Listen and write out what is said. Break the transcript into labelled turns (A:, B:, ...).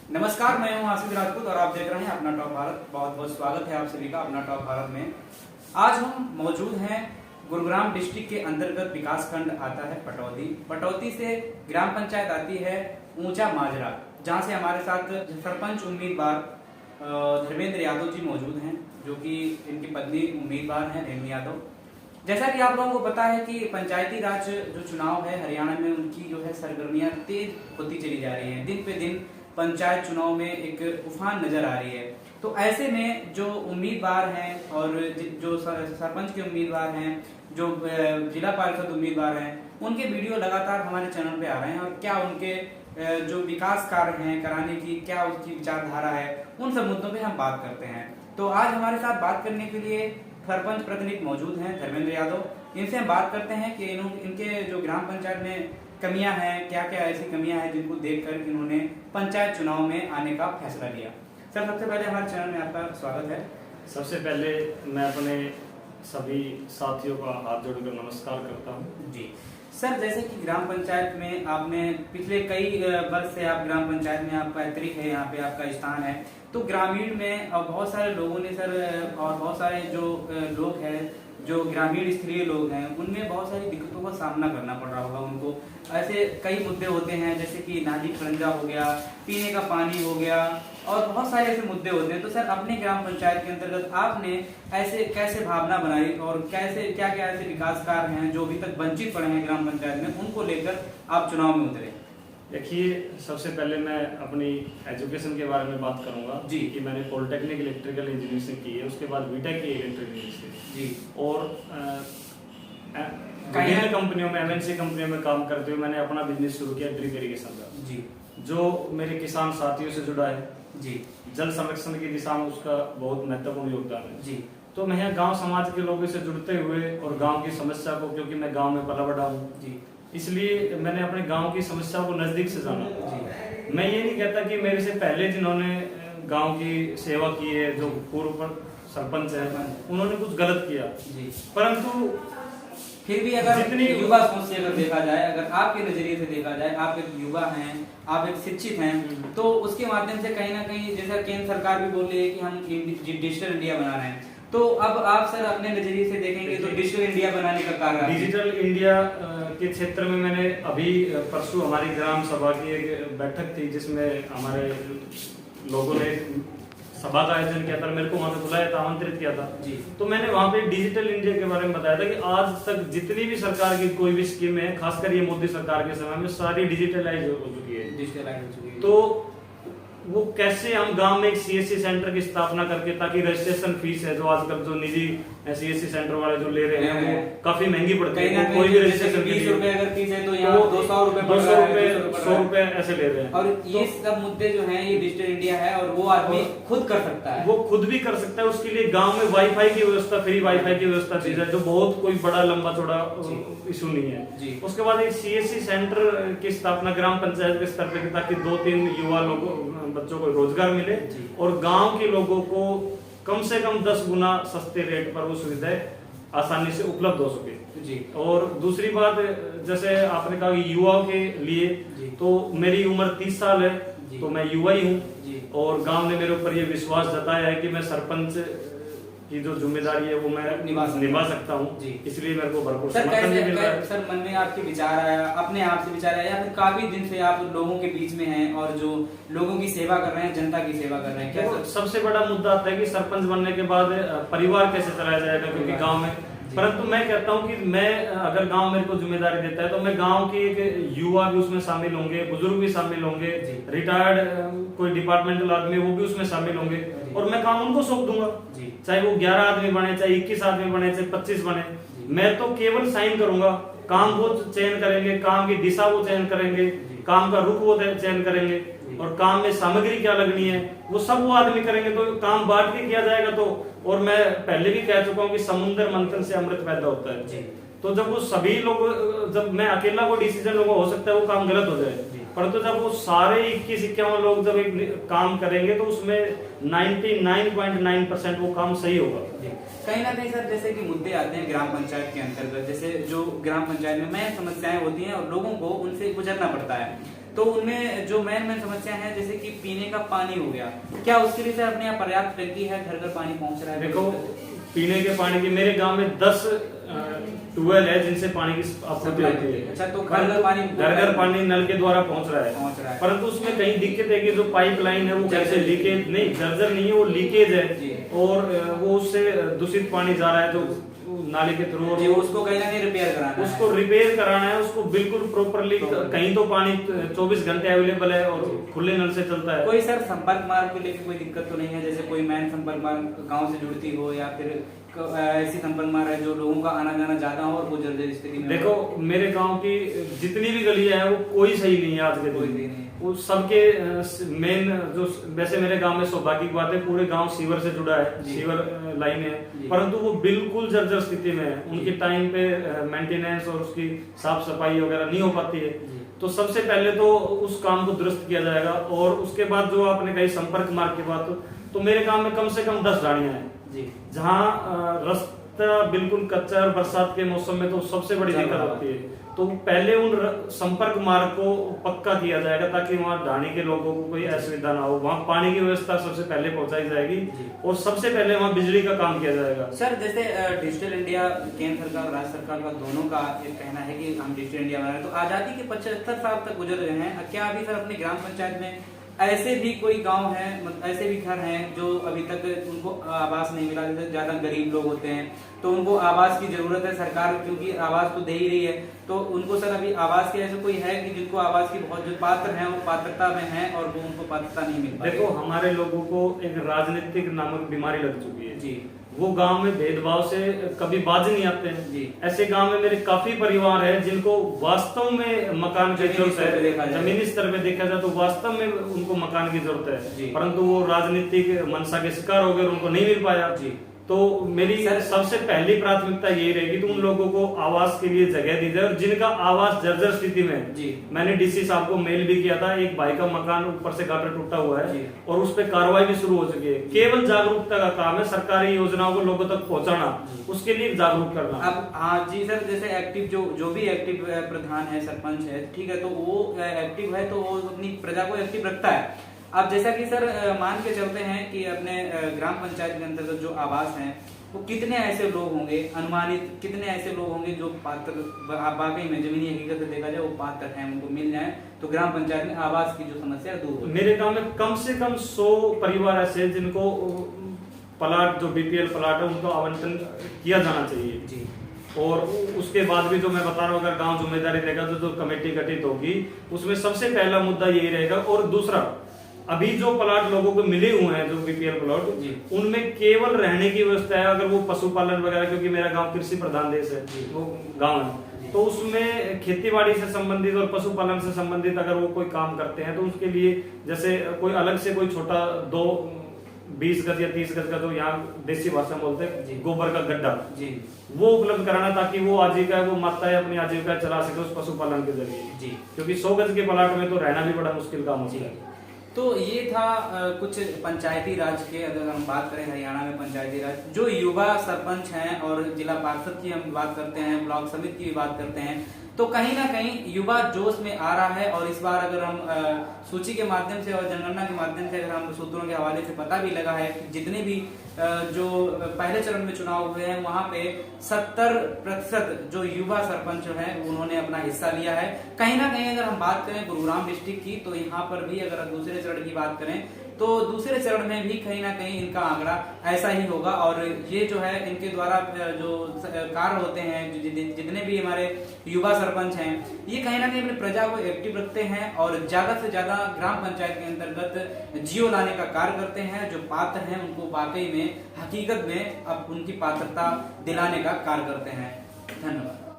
A: नमस्कार, मैं हूं आसिफ राजपूत और आप देख रहे हैं अपना टॉप भारत। बहुत बहुत स्वागत है आप सभी का अपना टॉप भारत में। आज हम मौजूद हैं गुरुग्राम डिस्ट्रिक्ट के अंतर्गत विकास खंड आता है पटौदी। पटौदी से ग्राम पंचायत आती है ऊंचा माजरा, जहां से हमारे साथ सरपंच उम्मीदवार धर्मेंद्र यादव जी मौजूद हैं, जो कि इनकी पत्नी उम्मीदवार हैं रेणु यादव। जैसा कि आप लोगों को पता है कि पंचायती राज जो चुनाव है हरियाणा में, उनकी जो है सरगर्मियां तेज होती चली जा रही हैं। दिन पे दिन पंचायत चुनाव में एक उफान नजर आ रही है। तो ऐसे में जो उम्मीदवार हैं और जो सरपंच के उम्मीदवार हैं, जो जिला पार्षद उम्मीदवार हैं, उनके वीडियो लगातार हमारे चैनल पे आ रहे हैं और क्या उनके जो विकास कार्य हैं कराने की, क्या उसकी विचारधारा है, उन सब मुद्दों पे हम बात करते हैं। तो आज हमारे साथ बात करने के लिए सरपंच प्रतिनिधि मौजूद हैं धर्मेंद्र यादव। इनसे हम बात करते हैं कि इनके जो ग्राम पंचायत में कमियां हैं, क्या क्या ऐसी कमियां हैं जिनको देखकर इन्होंने पंचायत चुनाव में आने का फैसला लिया। सर, सबसे पहले हमारे चैनल में आपका स्वागत है।
B: सबसे पहले मैं अपने सभी साथियों का हाथ जोड़कर नमस्कार करता हूं।
A: जी सर, जैसे कि ग्राम पंचायत में आपने पिछले कई वर्ष से आप ग्राम पंचायत में आप पैतृक है, यहाँ पे आपका स्थान है, तो ग्रामीण में बहुत सारे लोगों ने सर, और बहुत सारे जो लोग हैं, जो ग्रामीण स्त्रीय लोग हैं, उनमें बहुत सारी दिक्कतों का सामना करना पड़ रहा होगा उनको। ऐसे कई मुद्दे होते हैं, जैसे कि नाली खरंजा हो गया, पीने का पानी हो गया, और बहुत सारे ऐसे मुद्दे होते हैं। तो सर, अपने ग्राम पंचायत के अंतर्गत आपने ऐसे कैसे भावना बनाई और कैसे क्या क्या ऐसे विकास कार्य हैं जो अभी तक वंचित पड़े हैं ग्राम पंचायत में, उनको लेकर आप चुनाव में उतरे?
B: देखिए, सबसे पहले मैं अपनी एजुकेशन के बारे में बात करूंगा
A: जी
B: कि मैंने पॉलिटेक्निक इलेक्ट्रिकल इंजीनियरिंग से की है, उसके बाद बीटेक की इलेक्ट्रिकल इंजीनियरिंग से
A: जी,
B: और विभिन्न कंपनियों में, एमएनसी कंपनियों में काम करते हुए मैंने अपना बिजनेस शुरू किया ड्रिप इरिगेशन का,
A: जी,
B: जो मेरे किसान साथियों से जुड़ा है।
A: जी,
B: जल संरक्षण की दिशा में उसका बहुत महत्वपूर्ण योगदान है।
A: जी,
B: तो मैं गांव समाज के लोगों से जुड़ते हुए और गांव की समस्या को, क्योंकि मैं गांव में पला बड़ा हूँ,
A: जी,
B: इसलिए मैंने अपने गांव की समस्या को नजदीक से जाना।
A: जी,
B: मैं ये नहीं कहता कि मेरे से पहले जिन्होंने गांव की सेवा की है, जो पूर्व सरपंच है, उन्होंने कुछ गलत किया,
A: जी,
B: परंतु
A: फिर भी अगर
B: जितनी
A: युवा सोच से अगर देखा जाए, अगर आपके नजरिए से देखा जाए, आप एक युवा हैं, आप एक शिक्षित हैं, तो उसके माध्यम से कहीं ना कहीं, जैसा केंद्र सरकार भी बोल रही है कि हम डिजिटल इंडिया बना रहे हैं, तो अब आप सर अपने नजरिए से देखेंगे तो डिजिटल इंडिया बनाने का कार्य,
B: डिजिटल इंडिया के क्षेत्र में मैंने अभी परसों हमारी ग्राम सभा की एक बैठक थी, जिसमें हमारे लोगों ने सभा का आयोजन किया था, मेरे को वहां पे बुलाया था, आमंत्रित किया था जी। तो मैंने वहां पे डिजिटल इंडिया के बारे में बताया था कि आज तक जितनी भी सरकार की कोई भी स्कीम है, खासकर ये मोदी सरकार के समय में, सारी डिजिटलाइज हो चुकी है। तो वो कैसे हम गांव में एक सीएससी सेंटर की स्थापना करके, ताकि रजिस्ट्रेशन फीस है जो आजकल जो निजी सीएससी सेंटर वाले जो ले रहे हैं वो काफी महंगी पड़ती है, कोई भी रजिस्ट्रेशन
A: 20 रुपए अगर फीस है तो यहाँ 200 रुपए
B: 100 रुपए ऐसे ले रहे हैं।
A: और ये सब मुद्दे जो हैं, ये डिजिटल इंडिया है और वो आदमी खुद कर सकता है,
B: वो खुद भी कर सकता है। उसके लिए गांव में वाईफाई की व्यवस्था, फ्री वाईफाई की व्यवस्था चीज है, जो बहुत कोई बड़ा लंबा चौड़ा इशू नहीं है। उसके बाद एक सीएससी सेंटर की स्थापना ग्राम पंचायत के स्तर पर, ताकि 2-3 युवा लोगों, बच्चों को रोजगार मिले और गांव के लोगों को कम से कम 10 गुना सस्ते रेट पर वो सुविधाएं आसानी से उपलब्ध हो सके जी। और दूसरी बात, जैसे आपने कहा युवाओं के लिए, तो मेरी उम्र 30 साल है, तो मैं युवा ही हूँ और गांव ने मेरे ऊपर ये विश्वास जताया है कि मैं सरपंच की जो जिम्मेदारी है वो मैं निभा सकता हूँ, इसलिए मेरे को भरपूर समर्थन मिल रहा है।
A: सर, मन में आपके विचार आया, अपने आप से विचार आया, या फिर काफी दिन से आप लोगों के बीच में हैं और जो लोगों की सेवा कर रहे हैं, जनता की सेवा कर रहे हैं, क्या
B: सबसे बड़ा मुद्दा आता है कि सरपंच बनने के बाद परिवार कैसे चलाया जाएगा, क्योंकि गाँव में, परंतु मैं कहता हूं कि मैं, अगर गांव मेरे को जिम्मेदारी देता है तो मैं गांव के एक युवा भी उसमें शामिल होंगे, बुजुर्ग भी शामिल होंगे, रिटायर्ड कोई डिपार्टमेंटल आदमी वो भी उसमें शामिल होंगे, और मैं काम उनको सौंप दूंगा, चाहे वो 11 आदमी बने, चाहे 21 आदमी बने, चाहे 25 बने। मैं तो केवल साइन करूंगा, काम वो चयन करेंगे, काम की दिशा वो चयन करेंगे, काम का रुख वो चयन करेंगे, और काम में सामग्री क्या लगनी है वो सब वो आदमी करेंगे। तो काम बांट के किया जाएगा। तो और मैं पहले भी कह चुका हूँ कि समुद्र मंथन से अमृत पैदा होता है। तो जब वो सभी लोग, जब मैं अकेला वो डिसीजन लूंगा, हो सकता है वो काम गलत हो जाए, परंतु जब वो सारे 21-51 लोग जब एक काम करेंगे तो उसमें 99.9% वो काम सही होगा।
A: कहीं ना कहीं सर, जैसे कि मुद्दे आते हैं ग्राम पंचायत के अंतर्गत, जैसे जो ग्राम पंचायत में समस्याएं होती हैं और लोगों को उनसे गुजरना पड़ता है, तो उनमें जो मेन समस्या है जैसे कि पीने का पानी हो गया, क्या उसके लिए अपने यहाँ पर्याप्त टंकी है, घर घर पानी पहुंच रहा है?
B: देखो, पीने के पानी की मेरे गांव में 10 ट्यूबवेल है जिनसे पानी की आपूर्ति होती है।
A: अच्छा, तो घर घर
B: पानी नल के द्वारा पहुंच रहा है। परंतु उसमें कहीं दिक्कत है कि जो पाइपलाइन है वो कैसे लीकेज नहीं, जर्जर नहीं है, वो लीकेज है और वो उससे दूषित पानी जा रहा है जो नाले के थ्रू, और
A: उसको कहीं ना कहीं
B: रिपेयर कराना है उसको बिल्कुल प्रॉपरली। कहीं तो पानी 24 घंटे अवेलेबल है और खुले नल से चलता है।
A: कोई सर संपर्क मार्ग को लेकर कोई दिक्कत तो नहीं है, जैसे कोई मेन संपर्क मार्ग गांव से जुड़ती हो या फिर ऐसी संपर्क मार्ग है जो लोगों का आना जाना ज्यादा हो और वो जर्जर स्थिति में?
B: देखो, मेरे गांव की जितनी भी गलियां हैं वो कोई सही नहीं है आज के दिन। वो सबके मेन जो, वैसे मेरे गांव में सौभाग्य की बात है पूरे गांव सीवर से जुड़ा है, सीवर लाइन है, परंतु वो बिल्कुल जर्जर स्थिति में है। उनके टाइम पे मेंटेनेंस और उसकी साफ सफाई वगैरह नहीं हो पाती है। तो सबसे पहले तो उस काम को दुरुस्त किया जाएगा और उसके बाद जो आपने कही संपर्क मार्ग की बात, तो मेरे गांव में कम से कम 10 गाड़ियां हैं जहाँ रास्ता बिल्कुल कच्चा है और बरसात के मौसम में तो सबसे बड़ी दिक्कत होती है। तो पहले उन संपर्क मार्ग को पक्का किया जाएगा ताकि वहाँ ढाणी के लोगों को कोई असुविधा ना हो। वहाँ पानी की व्यवस्था सबसे पहले पहुंचाई जाएगी और सबसे पहले वहाँ बिजली का काम किया जाएगा।
A: सर, जैसे डिजिटल इंडिया केंद्र सरकार और राज्य सरकार का दोनों का एक कहना है कि हम डिजिटल इंडिया बना रहे हैं, तो आजादी के 75 साल तक गुजर गए हैं, क्या अभी सर अपनी ग्राम पंचायत में ऐसे भी कोई गांव है, ऐसे भी घर हैं जो अभी तक उनको आवास नहीं मिला? जैसे ज्यादा गरीब लोग होते हैं तो उनको आवास की जरूरत है, सरकार क्योंकि आवास तो दे ही रही है, तो उनको सर अभी आवास के ऐसे कोई है कि जिनको आवास की बहुत जो पात्र हैं वो पात्रता में हैं और वो उनको पात्रता नहीं मिल पाई?
B: देखो, हमारे लोगों को एक राजनीतिक नामक बीमारी लग चुकी है
A: जी।
B: वो गांव में भेदभाव से कभी बाज नहीं आते हैं जी। ऐसे गांव में मेरे काफी परिवार है जिनको वास्तव में मकान की जरूरत है, जमीनी स्तर पे देखा जाए तो वास्तव में उनको मकान की जरूरत है, परंतु वो राजनीतिक मनसा के शिकार हो गए, उनको नहीं मिल पाया जी। तो मेरी सबसे पहली प्राथमिकता यही रहेगी कि उन लोगों को आवास के लिए जगह दी जाए और जिनका आवास जर्जर स्थिति में जी। मैंने डीसी साहब को मेल भी किया था, एक भाई का मकान ऊपर से गाटर टूटा हुआ है और उस पर कार्रवाई भी शुरू हो चुकी है। केवल जागरूकता का काम है, सरकारी योजनाओं को लोगों तक पहुंचाना, उसके लिए जागरूक करना।
A: अब हाँ जी सर, जैसे एक्टिव जो भी एक्टिव प्रधान है, सरपंच है, ठीक है, तो वो एक्टिव है तो वो अपनी प्रजा को एक्टिव रखता है। अब जैसा कि सर मान के चलते हैं कि अपने ग्राम पंचायत के अंतर्गत जो आवास हैं वो कितने ऐसे लोग होंगे, अनुमानित कितने ऐसे लोग होंगे जो पात्र वाकई में जमीनी हकीकत से देखा जाए वो पात्र हैं, उनको मिल जाए तो ग्राम पंचायत में आवास की जो समस्या दूर हो?
B: मेरे गांव में कम से कम 100 परिवार ऐसे जिनको प्लाट, जो बीपीएल प्लाट है, उनको आवंटन किया जाना चाहिए जी। और उसके बाद भी जो मैं बता रहा हूँ, अगर गांव जिम्मेदारी देगा तो कमेटी गठित होगी, उसमें सबसे पहला मुद्दा यही रहेगा। और दूसरा, अभी जो प्लाट लोगों को मिले हुए हैं जो बीपीएल प्लाट, उनमें केवल रहने की व्यवस्था है। अगर वो पशुपालन वगैरह, क्योंकि मेरा गांव कृषि प्रधान देश है, वो गांव है, तो उसमें खेतीबाड़ी से संबंधित और पशुपालन से संबंधित अगर वो कोई काम करते हैं तो उसके लिए जैसे कोई अलग से कोई छोटा 20 गज या 30 गज का, जो यहाँ देसी भाषा बोलते हैं गोबर का गड्ढा जी, वो उपलब्ध कराना ताकि वो आजीविका, वो माताएं अपनी आजीविका चला सके उस पशुपालन के जरिए जी। क्योंकि 100 गज के प्लाट में तो रहना भी बड़ा मुश्किल काम होता है।
A: तो ये था कुछ पंचायती राज के, अगर हम बात करें हरियाणा में पंचायती राज, जो युवा सरपंच हैं और जिला पार्षद की हम बात करते हैं, ब्लॉक समिति की भी बात करते हैं, तो कहीं ना कहीं युवा जोश में आ रहा है। और इस बार अगर हम सूची के माध्यम से और जनगणना के माध्यम से अगर हम सूत्रों के हवाले से पता भी लगा है कि जितने भी जो पहले चरण में चुनाव हुए हैं वहां पे 70% जो युवा सरपंच हैं उन्होंने अपना हिस्सा लिया है। कहीं ना कहीं अगर हम बात करें गुरुग्राम डिस्ट्रिक्ट की, तो यहाँ पर भी अगर दूसरे चरण की बात करें तो दूसरे चरण में भी कहीं ना कहीं इनका आंकड़ा ऐसा ही होगा। और ये जो है इनके द्वारा जो कार्य होते हैं, जितने भी हमारे युवा सरपंच हैं, ये कहीं ना कहीं अपने प्रजा को एक्टिव रखते हैं और ज्यादा से ज्यादा ग्राम पंचायत के अंतर्गत जियो लाने का कार्य करते हैं। जो पात्र हैं उनको वाकई में हकीकत में अब उनकी पात्रता दिलाने का कार्य करते हैं। धन्यवाद।